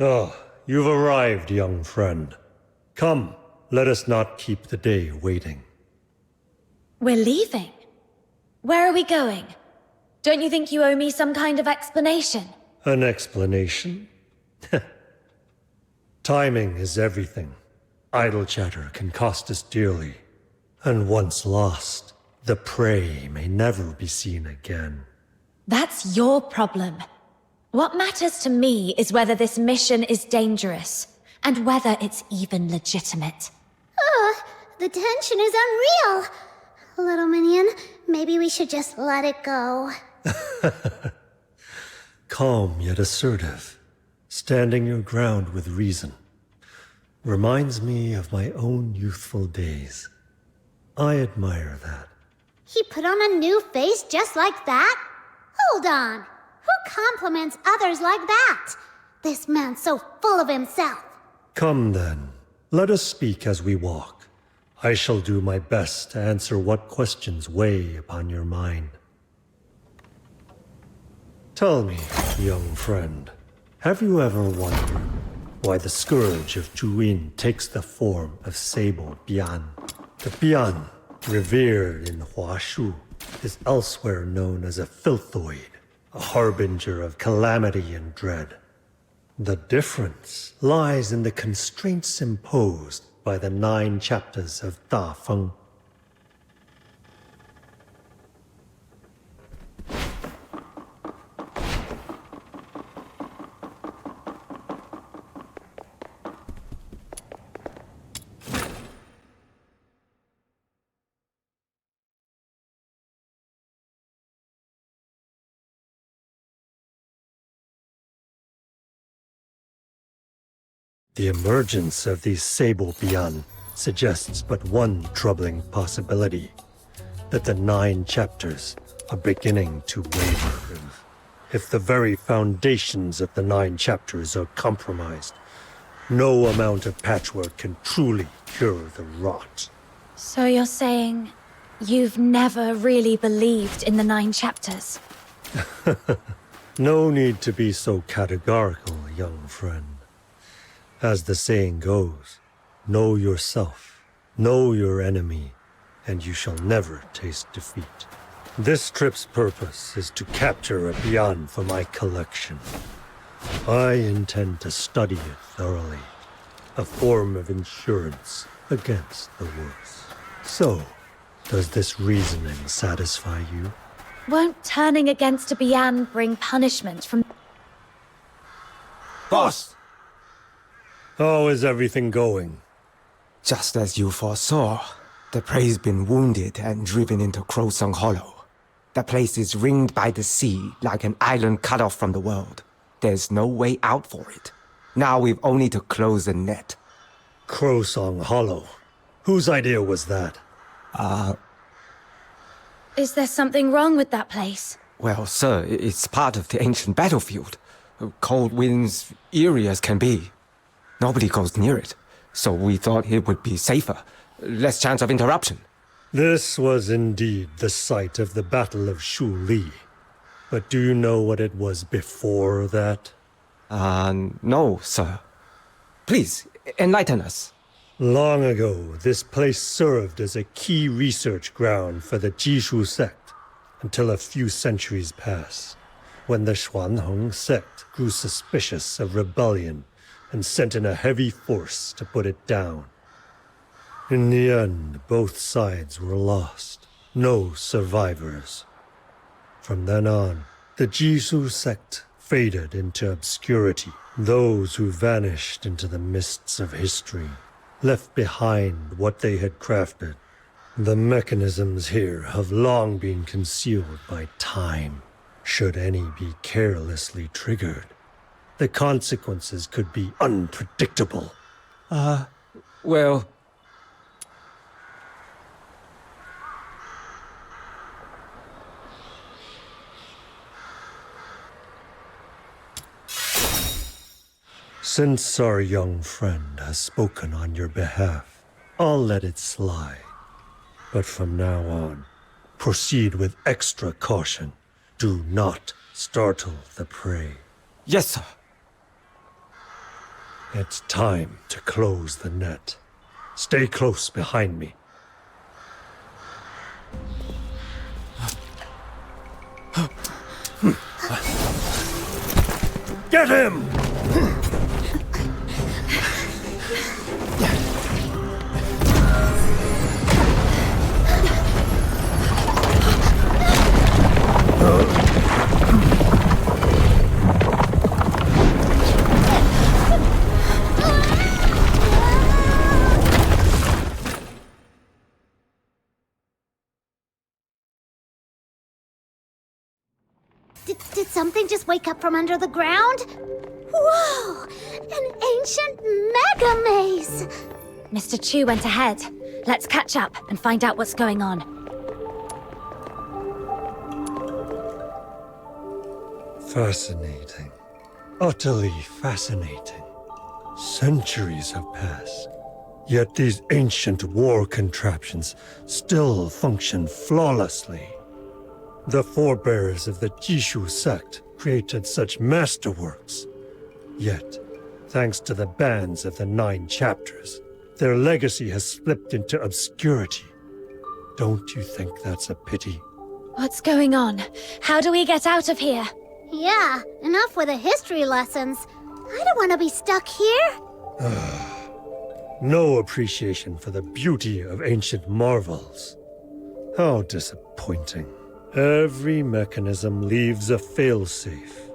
Ah, you've arrived, young friend. Come, let us not keep the day waiting. We're leaving? Where are we going? Don't you think you owe me some kind of explanation? An explanation? Timing is everything. Idle chatter can cost us dearly. And once lost, the prey may never be seen again. That's your problem. What matters to me is whether this mission is dangerous, and whether it's even legitimate. Oh, the tension is unreal. Little minion, maybe we should just let it go. Calm yet assertive, standing your ground with reason. Reminds me of my own youthful days. I admire that. He put on a new face just like that? Hold on. Who compliments others like that? This man's so full of himself. Come then, let us speak as we walk. I shall do my best to answer what questions weigh upon your mind. Tell me, young friend, have you ever wondered why the scourge of Duet takes the form of sable Bian? The Bian, revered in Huashu, is elsewhere known as a filthoid, a harbinger of calamity and dread. The difference lies in the constraints imposed by the 9 chapters of Da Feng. The emergence of these sable Bian suggests but one troubling possibility, that the 9 chapters are beginning to waver. If the very foundations of the 9 chapters are compromised, no amount of patchwork can truly cure the rot. So you're saying you've never really believed in the 9 chapters? No need to be so categorical, young friend. As the saying goes, know yourself, know your enemy, and you shall never taste defeat. This trip's purpose is to capture a Bian for my collection. I intend to study it thoroughly, a form of insurance against the worst. So, does this reasoning satisfy you? Won't turning against a Bian bring punishment from... Boss! How is everything going? Just as you foresaw, the prey's been wounded and driven into Crowsong Hollow. The place is ringed by the sea like an island cut off from the world. There's no way out for it. Now we've only to close the net. Crowsong Hollow. Whose idea was that? Is there something wrong with that place? Well, sir, it's part of the ancient battlefield. Cold winds, eerie as can be. Nobody goes near it, so we thought it would be safer. Less chance of interruption. This was indeed the site of the Battle of Shu Li. But do you know what it was before that? No, sir. Please, enlighten us. Long ago, this place served as a key research ground for the Jishu sect, until a few centuries passed, when the Xuanhong sect grew suspicious of rebellion and sent in a heavy force to put it down. In the end, both sides were lost. No survivors. From then on, the Jisoo sect faded into obscurity. Those who vanished into the mists of history left behind what they had crafted. The mechanisms here have long been concealed by time. Should any be carelessly triggered, the consequences could be unpredictable. Well... Since our young friend has spoken on your behalf, I'll let it slide. But from now on, proceed with extra caution. Do not startle the prey. Yes, sir. It's time to close the net. Stay close behind me. Get him! Did something just wake up from under the ground? Whoa! An ancient mega maze! Mr. Chu went ahead. Let's catch up and find out what's going on. Fascinating. Utterly fascinating. Centuries have passed. Yet these ancient war contraptions still function flawlessly. The forebears of the Jishu sect created such masterworks. Yet, thanks to the bans of the 9 chapters, their legacy has slipped into obscurity. Don't you think that's a pity? What's going on? How do we get out of here? Yeah, enough with the history lessons. I don't want to be stuck here. No appreciation for the beauty of ancient marvels. How disappointing. Every mechanism leaves a failsafe,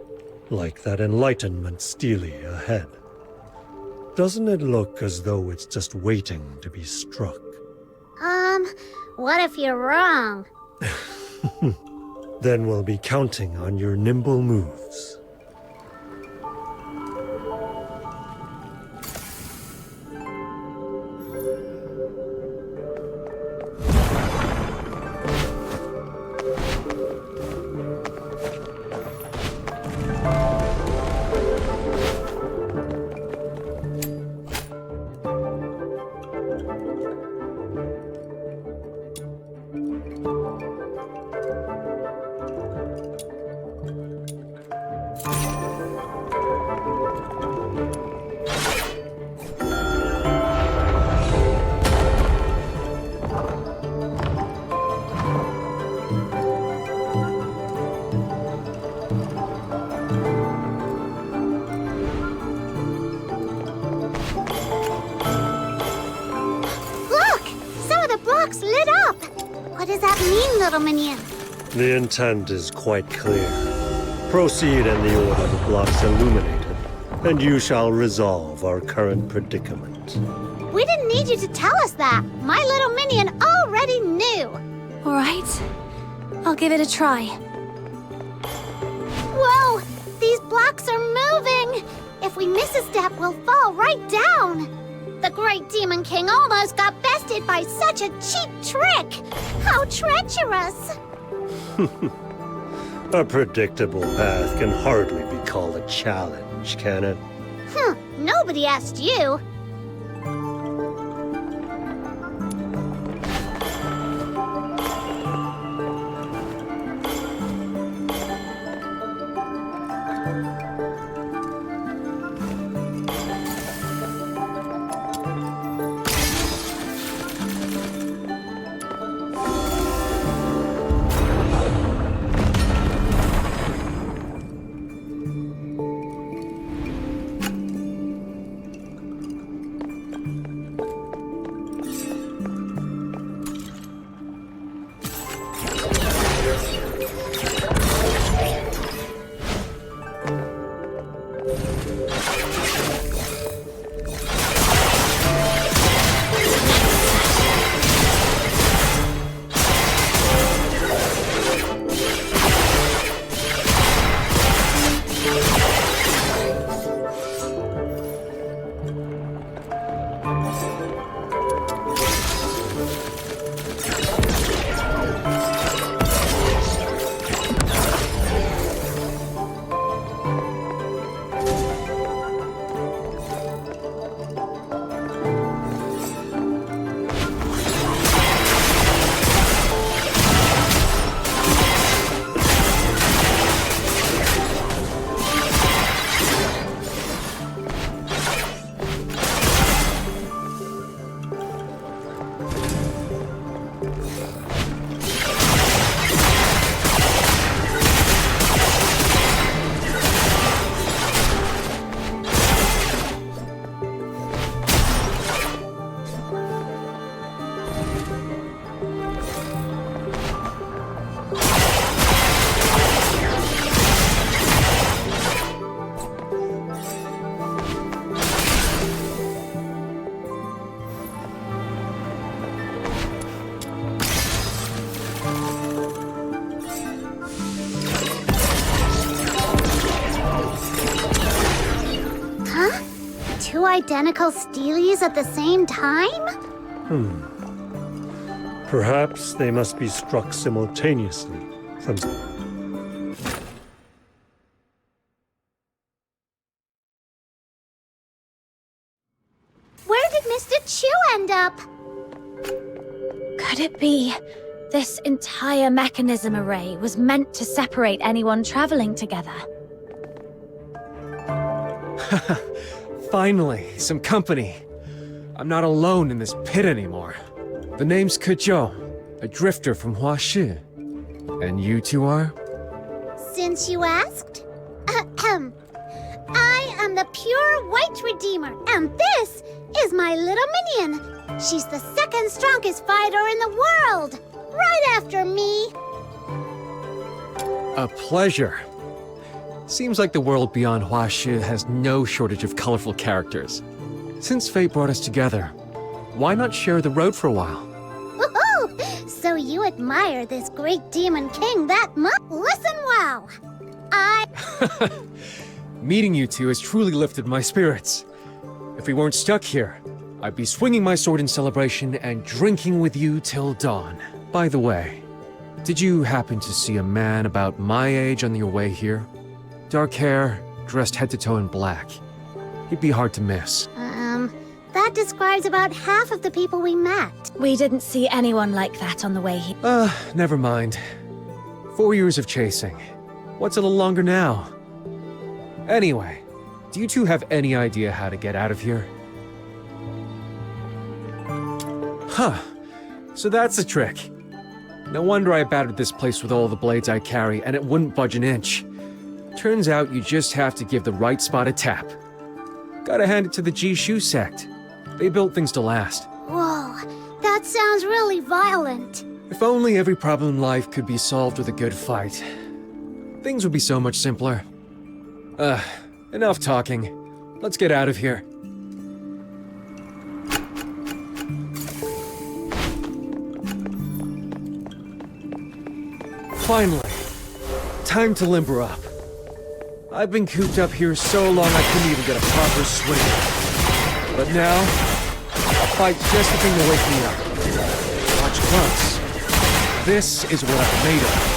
like that Enlightenment stele ahead. Doesn't it look as though it's just waiting to be struck? What if you're wrong? Then we'll be counting on your nimble moves. Lit up! What does that mean, little minion? The intent is quite clear. Proceed in the order the blocks illuminated, and you shall resolve our current predicament. We didn't need you to tell us that. My little minion already knew. All right. I'll give it a try. Whoa! These blocks are moving! If we miss a step, we'll fall right down! The Great Demon King almost got bested by such a cheap trick! How treacherous! A predictable path can hardly be called a challenge, can it? Nobody asked you. identical steelies at the same time? Perhaps they must be struck simultaneously from... Where did Mr. Chu end up? Could it be this entire mechanism array was meant to separate anyone traveling together? Finally, some company. I'm not alone in this pit anymore. The name's Kezhou, a drifter from Huashi. And you two are? Since you asked? Ahem. I am the pure white redeemer, and this is my little minion. She's the second strongest fighter in the world, right after me. A pleasure. Seems like the world beyond Huashi has no shortage of colorful characters. Since fate brought us together, why not share the road for a while? Woohoo! So you admire this great demon king that much? Listen well. Meeting you two has truly lifted my spirits. If we weren't stuck here, I'd be swinging my sword in celebration and drinking with you till dawn. By the way, did you happen to see a man about my age on your way here? Dark hair, dressed head to toe in black. He'd be hard to miss. That describes about half of the people we met. We didn't see anyone like that on the way here. Never mind. 4 years of chasing. What's a little longer now? Anyway, do you two have any idea how to get out of here? Huh. So that's the trick. No wonder I battered this place with all the blades I carry, and it wouldn't budge an inch. Turns out you just have to give the right spot a tap. Gotta hand it to the Jishu sect. They built things to last. Whoa, that sounds really violent. If only every problem in life could be solved with a good fight. Things would be so much simpler. Enough talking. Let's get out of here. Finally. Time to limber up. I've been cooped up here so long I couldn't even get a proper swing. But now, a fight's just the thing to wake me up. Watch close. This is what I'm made of.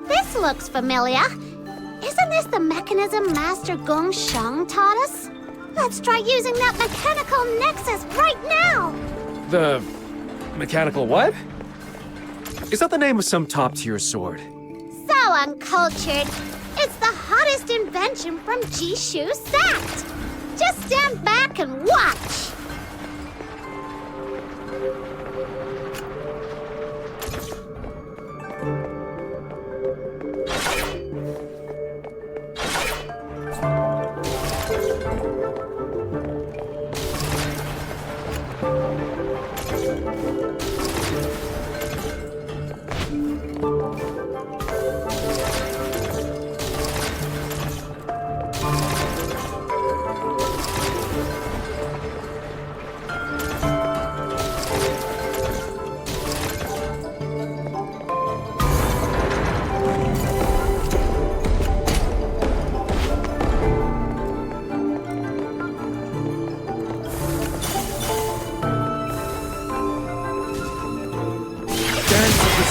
This looks familiar. Isn't this the mechanism Master Gong Sheng taught us? Let's try using that mechanical nexus right now! The... mechanical what? Is that the name of some top-tier sword? So uncultured. It's the hottest invention from Jishu sect. Just stand back and watch.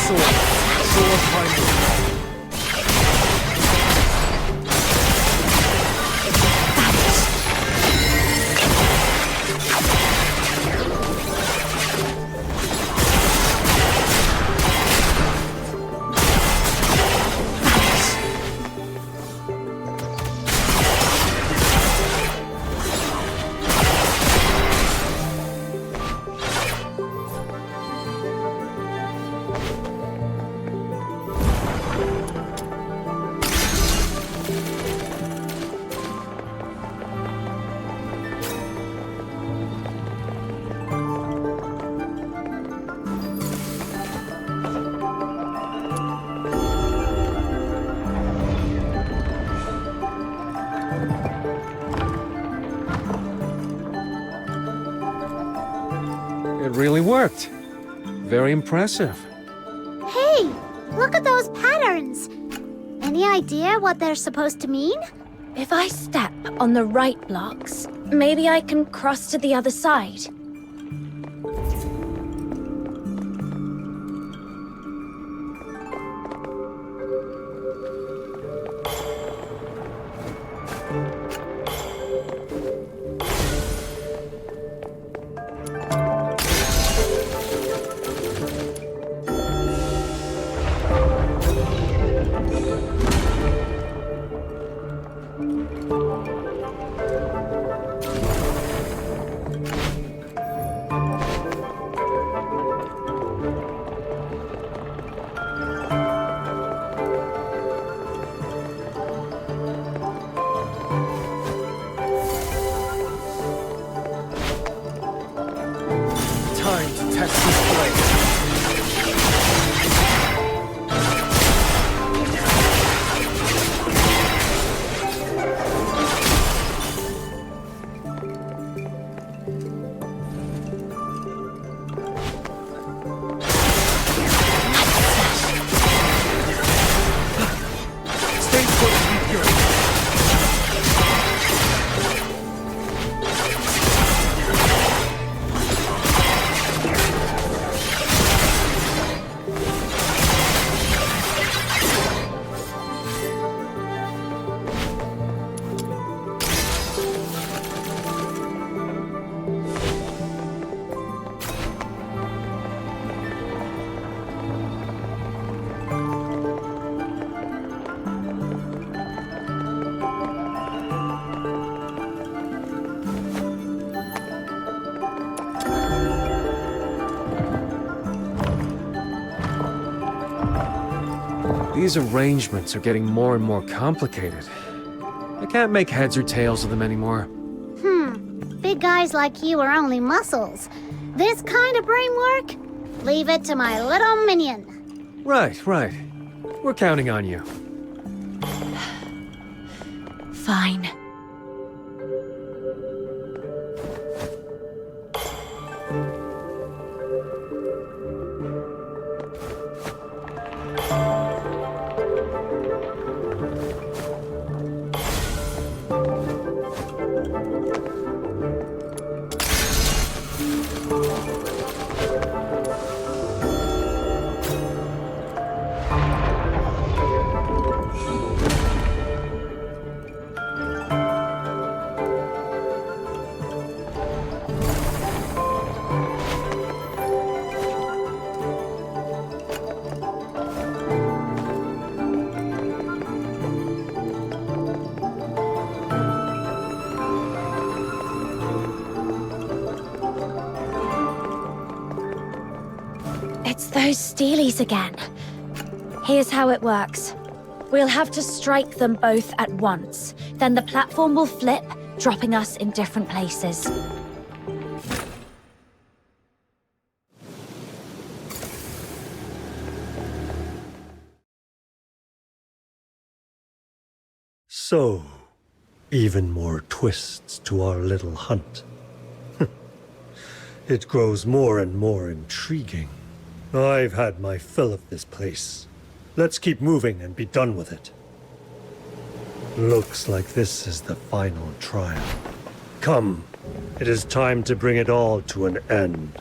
sword. Sword primary. It really worked. Very impressive. Hey, look at those patterns. Any idea what they're supposed to mean? If I step on the right blocks, maybe I can cross to the other side. Time to test this blade. Stay put, Meteor. These arrangements are getting more and more complicated. I can't make heads or tails of them anymore. Big guys like you are only muscles. This kind of brain work? Leave it to my little minion. Right, right. We're counting on you. Fine. It's those Steelies again. Here's how it works. We'll have to strike them both at once. Then the platform will flip, dropping us in different places. So, even more twists to our little hunt. It grows more and more intriguing. I've had my fill of this place. Let's keep moving and be done with it. Looks like this is the final trial. Come, it is time to bring it all to an end.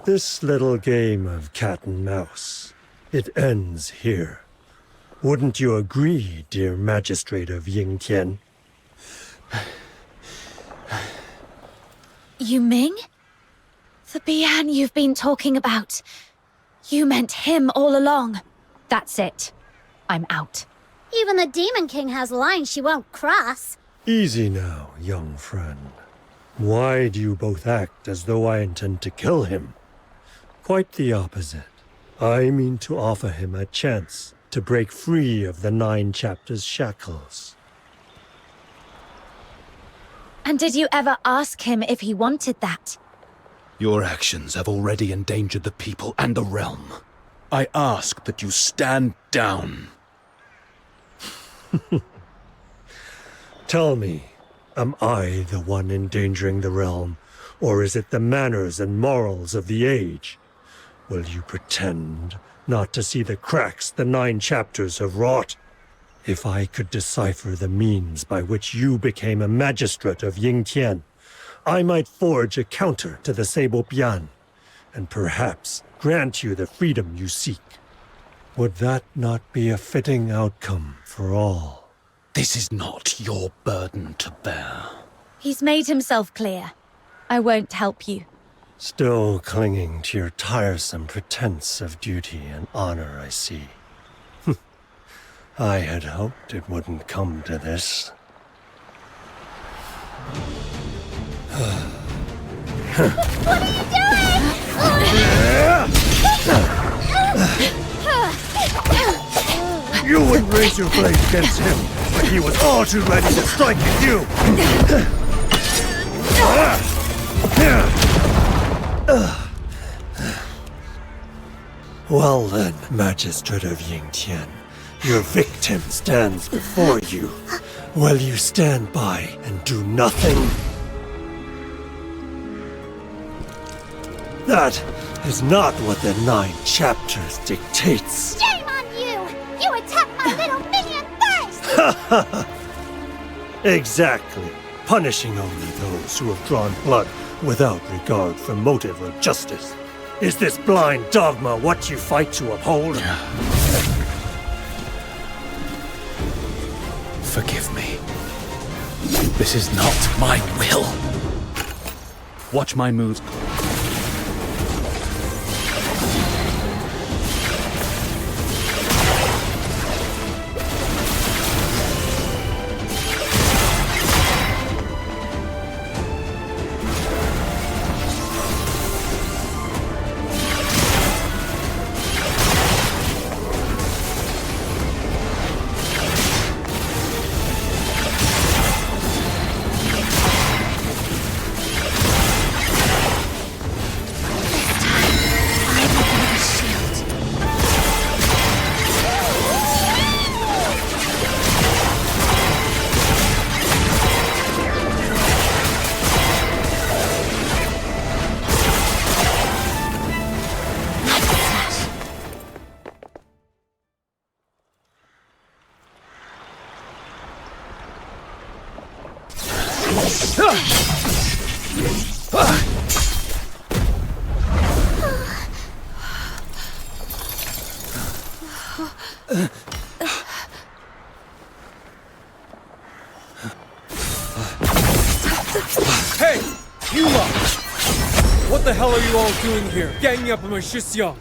This little game of cat and mouse, it ends here. Wouldn't you agree, dear magistrate of Yingtian? Yu Ming? The Bian you've been talking about. You meant him all along. That's it. I'm out. Even the Demon King has lines she won't cross. Easy now, young friend. Why do you both act as though I intend to kill him? Quite the opposite. I mean to offer him a chance to break free of the 9 chapters shackles. And did you ever ask him if he wanted that? Your actions have already endangered the people and the realm. I ask that you stand down. Tell me, am I the one endangering the realm, or is it the manners and morals of the age? Will you pretend not to see the cracks the 9 chapters have wrought? If I could decipher the means by which you became a magistrate of Yingtian, I might forge a counter to the Sable Bian, and perhaps grant you the freedom you seek. Would that not be a fitting outcome for all? This is not your burden to bear. He's made himself clear. I won't help you. Still clinging to your tiresome pretense of duty and honor, I see. I had hoped it wouldn't come to this. What are you doing? You wouldn't raise your blade against him, but he was all too ready to strike at you! Well then, Magistrate of Yingtian, your victim stands before you. Will you stand by and do nothing? That is not what the 9 chapters dictates. Shame on you! You attacked my little minion first! Exactly. Punishing only those who have drawn blood without regard for motive or justice. Is this blind dogma what you fight to uphold? Forgive me. This is not my will. Watch my moves. Hey! You lot! What the hell are you all doing here? Ganging up on my Shixiang!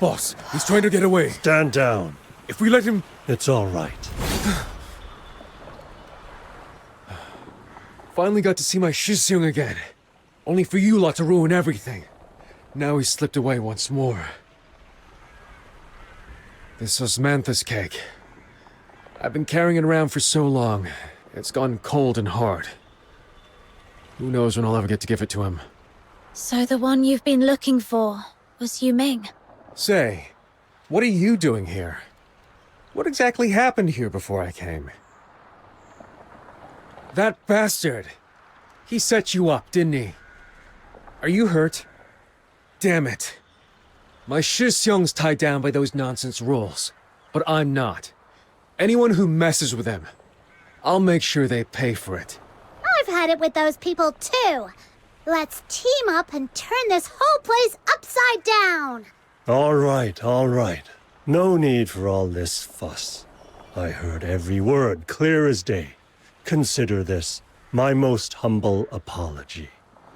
Boss, he's trying to get away. Stand down. If we let him... It's all right. Finally got to see my Shixiang again. Only for you lot to ruin everything. Now he's slipped away once more. This osmanthus cake. I've been carrying it around for so long. It's gone cold and hard. Who knows when I'll ever get to give it to him. So the one you've been looking for was Yu Ming. Say, what are you doing here? What exactly happened here before I came? That bastard! He set you up, didn't he? Are you hurt? Damn it. My Shixiang's tied down by those nonsense rules, but I'm not. Anyone who messes with them, I'll make sure they pay for it. I've had it with those people too. Let's team up and turn this whole place upside down. All right, all right. No need for all this fuss. I heard every word clear as day. Consider this my most humble apology.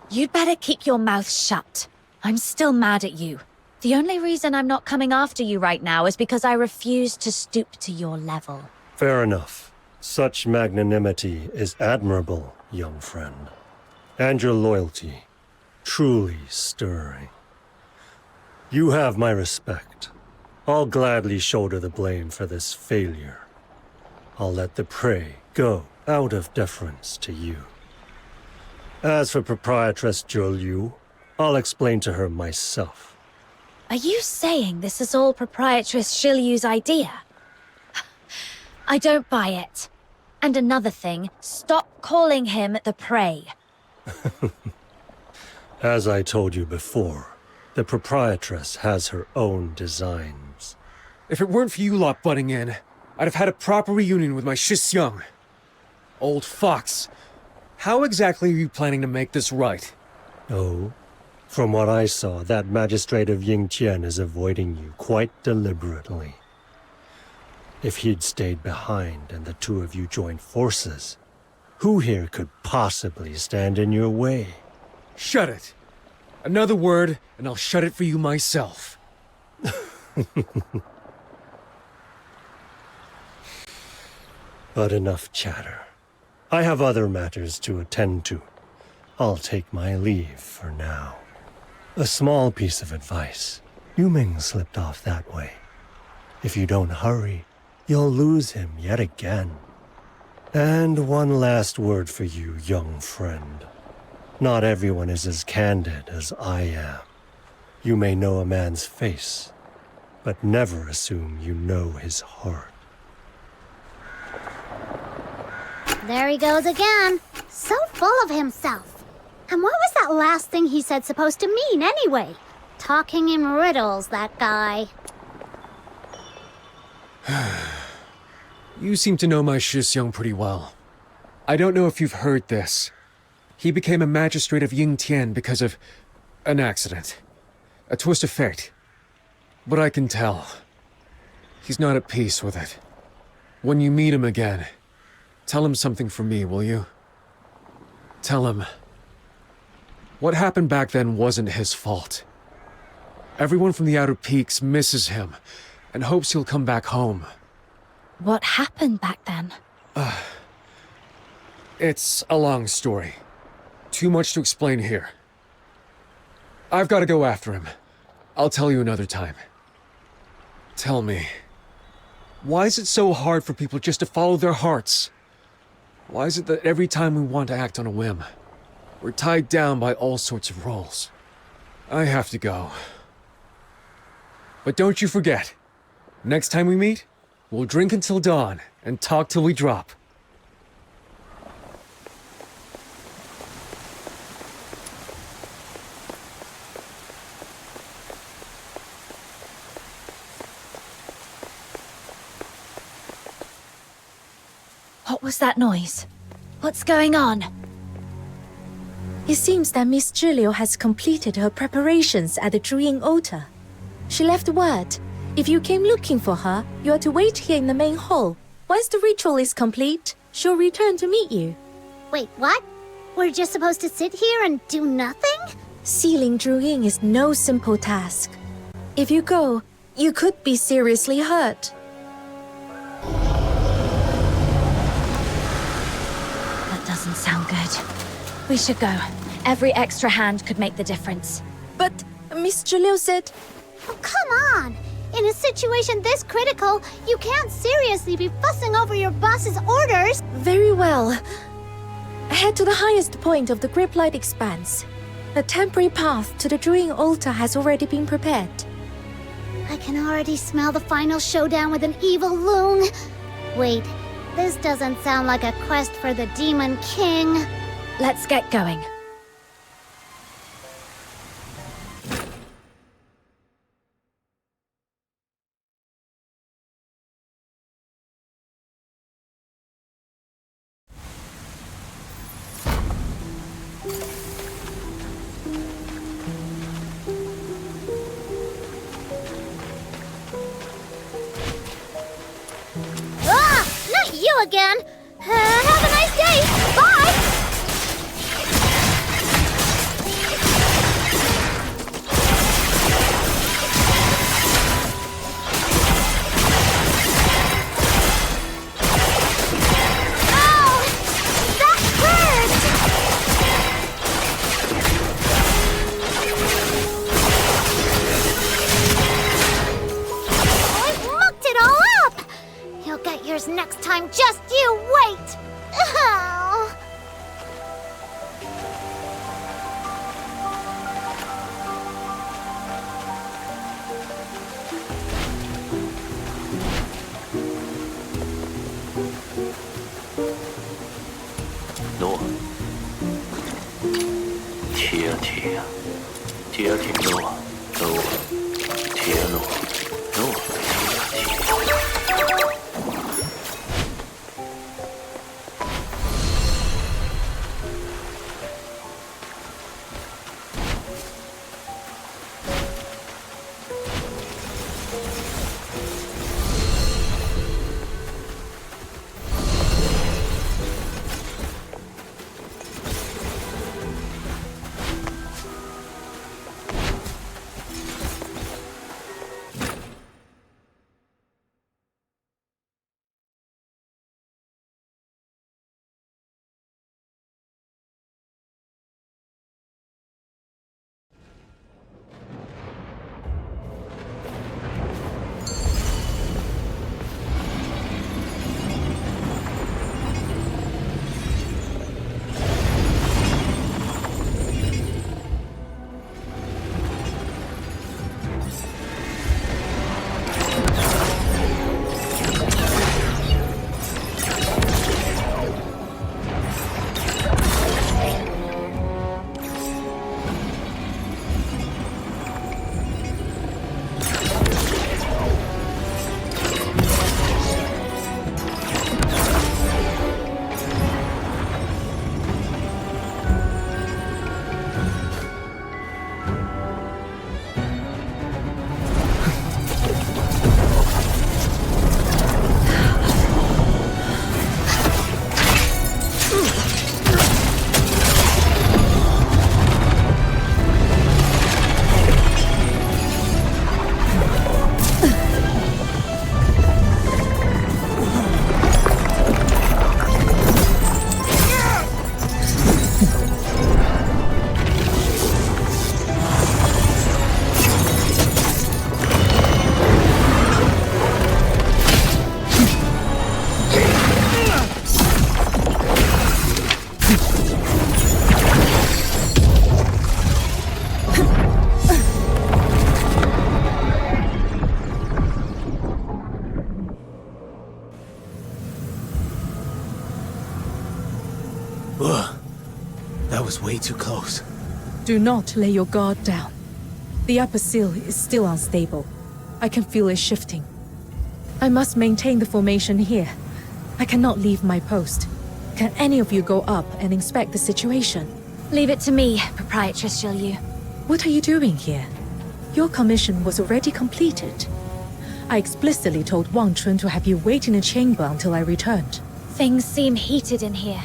You'd better keep your mouth shut. I'm still mad at you. The only reason I'm not coming after you right now is because I refuse to stoop to your level. Fair enough. Such magnanimity is admirable, young friend. And your loyalty, truly stirring. You have my respect. I'll gladly shoulder the blame for this failure. I'll let the prey go out of deference to you. As for Proprietress Liu, I'll explain to her myself. Are you saying this is all Proprietress Shilyu's idea? I don't buy it. And another thing, stop calling him the prey. As I told you before, the Proprietress has her own designs. If it weren't for you lot butting in, I'd have had a proper reunion with my Shisyung. Old fox, how exactly are you planning to make this right? Oh, from what I saw, that magistrate of Yingtian is avoiding you quite deliberately. If he'd stayed behind and the two of you joined forces, who here could possibly stand in your way? Shut it. Another word, and I'll shut it for you myself. But enough chatter. I have other matters to attend to. I'll take my leave for now. A small piece of advice. Yuming slipped off that way. If you don't hurry, you'll lose him yet again. And one last word for you, young friend. Not everyone is as candid as I am. You may know a man's face, but never assume you know his heart. There he goes again. So full of himself. And what was that last thing he said supposed to mean anyway? Talking in riddles, that guy. You seem to know my Shisyung pretty well. I don't know if you've heard this. He became a magistrate of Yingtian because of an accident. A twist of fate. But I can tell. He's not at peace with it. When you meet him again, tell him something from me, will you? Tell him what happened back then wasn't his fault. Everyone from the Outer Peaks misses him and hopes he'll come back home. What happened back then? It's a long story. Too much to explain here. I've got to go after him. I'll tell you another time. Tell me, why is it so hard for people just to follow their hearts? Why is it that every time we want to act on a whim, we're tied down by all sorts of roles? I have to go. But don't you forget, next time we meet, we'll drink until dawn and talk till we drop. What was that noise? What's going on? It seems that Miss Zhilio has completed her preparations at the Zhuying altar. She left word. If you came looking for her, you are to wait here in the main hall. Once the ritual is complete, she'll return to meet you. Wait, what? We're just supposed to sit here and do nothing? Sealing Zhuying is no simple task. If you go, you could be seriously hurt. That doesn't sound good. We should go. Every extra hand could make the difference. But Miss Zhilio said... Oh, come on! In a situation this critical, you can't seriously be fussing over your boss's orders! Very well. Head to the highest point of the Griplight Expanse. A temporary path to the Zhuying altar has already been prepared. I can already smell the final showdown with an evil loon. Wait, this doesn't sound like a quest for the Demon King. Let's get going. fall again. Have a nice day. Bye! Ow! That hurt! I've mucked it all up! You'll get yours next time, just you wait! Oh. 诺，铁铁，铁铁诺，诺，铁诺，诺，铁铁。That was way too close. Do not lay your guard down. The upper seal is still unstable. I can feel it shifting. I must maintain the formation here. I cannot leave my post. Can any of you go up and inspect the situation? Leave it to me, Proprietress Jilyu. What are you doing here? Your commission was already completed. I explicitly told Wang Chun to have you wait in a chamber until I returned. Things seem heated in here.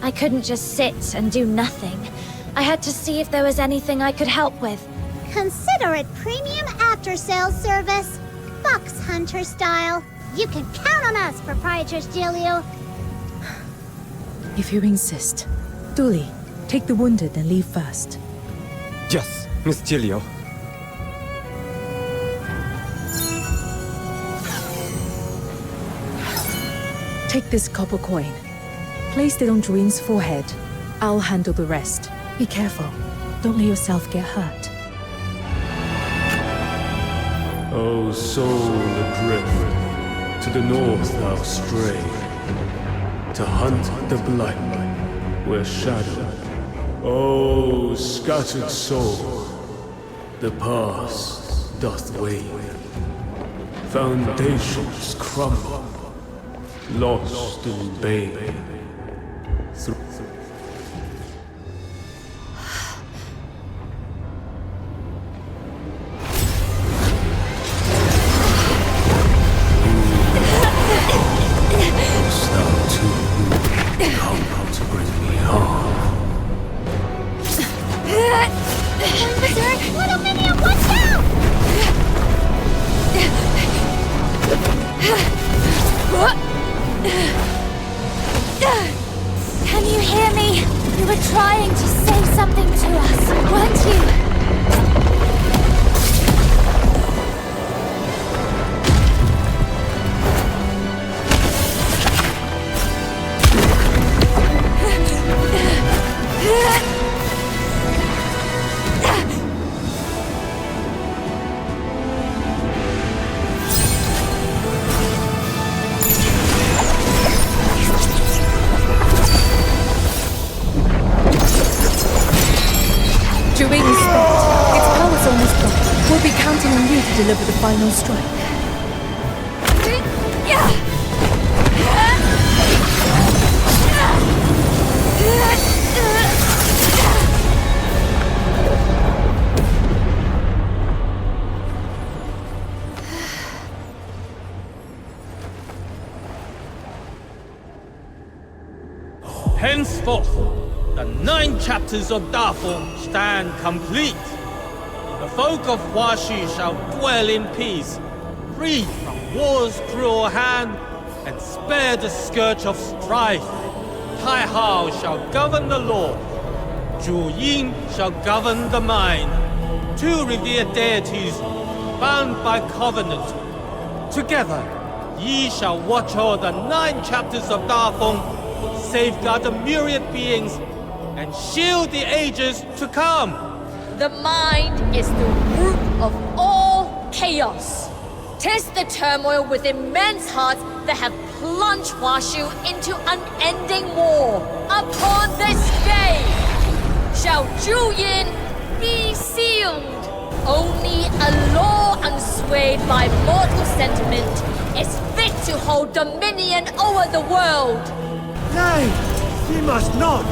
I couldn't just sit and do nothing. I had to see if there was anything I could help with. Consider it premium after-sales service. Fox Hunter style. You can count on us, Proprietress Jilyu. If you insist. Dooley, take the wounded and leave first. Yes, Miss Gilio. Take this copper coin. Place it on Dream's forehead. I'll handle the rest. Be careful. Don't let yourself get hurt. O soul adrift, to the north thou stray, to hunt the blight where shadow. O scattered soul, the past doth wane, foundations crumble, lost in bane. Thou Can you hear me? You were trying to say something to us, weren't you? Duet is spent. Its power's almost gone. We'll be counting on you to deliver the final strike. Henceforth, the 9 chapters of Dafeng stand complete. The folk of Huaxu shall dwell in peace, free from war's cruel hand, and spare the scourge of strife. Taihao shall govern the law. Zhu Ying shall govern the mind. 2 revered deities, bound by covenant. Together, ye shall watch o'er the 9 chapters of Dafeng, safeguard the myriad beings, and shield the ages to come. The mind is the root of all chaos. 'Tis the turmoil within men's hearts that have plunged Huaxu into unending war. Upon this day shall Juyin be sealed. Only a law unswayed by mortal sentiment is fit to hold dominion over the world. Nay, ye must not!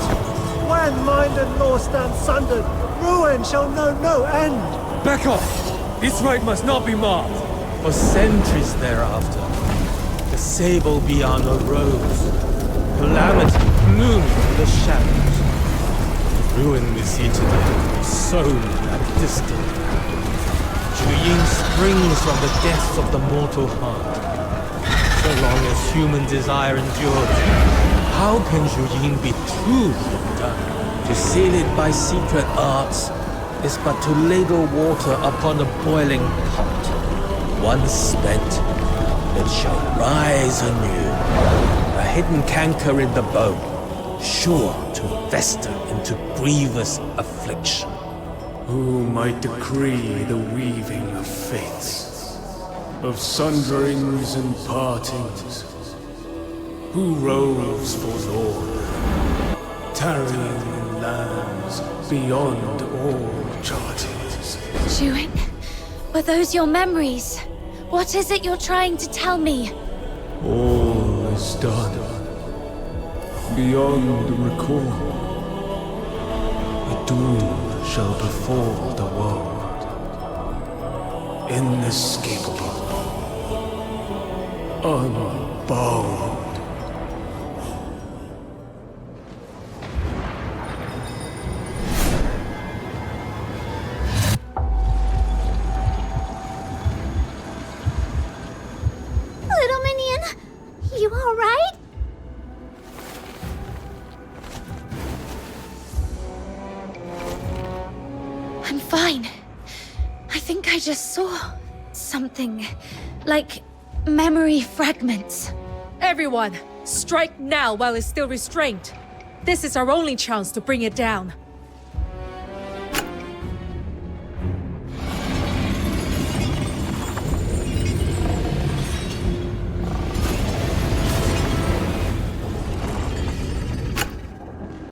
When mind and law stand sundered, ruin shall know no end! Back off! This right must not be marked! For centuries thereafter, the sable beyond arose. Calamity loomed in the shadows. The ruin we see today was sown at a distance. Juyin springs from the depths of the mortal heart. So long as human desire endures, how can Juyin be truly undone? To seal it by secret arts is but to ladle water upon a boiling pot. Once spent, it shall rise anew, a hidden canker in the bone, sure to fester into grievous affliction. Who might decree the weaving of fates, of sunderings and partings? Who roves forlorn, tarrying in lands beyond all chartings? Juin, were those your memories? What is it you're trying to tell me? All is done, beyond recall. A doom shall befall the world, inescapable, unbound. Little Minion, you alright? I'm fine. I think I just saw something. Like memory fragments. Everyone, strike now while it's still restrained. This is our only chance to bring it down.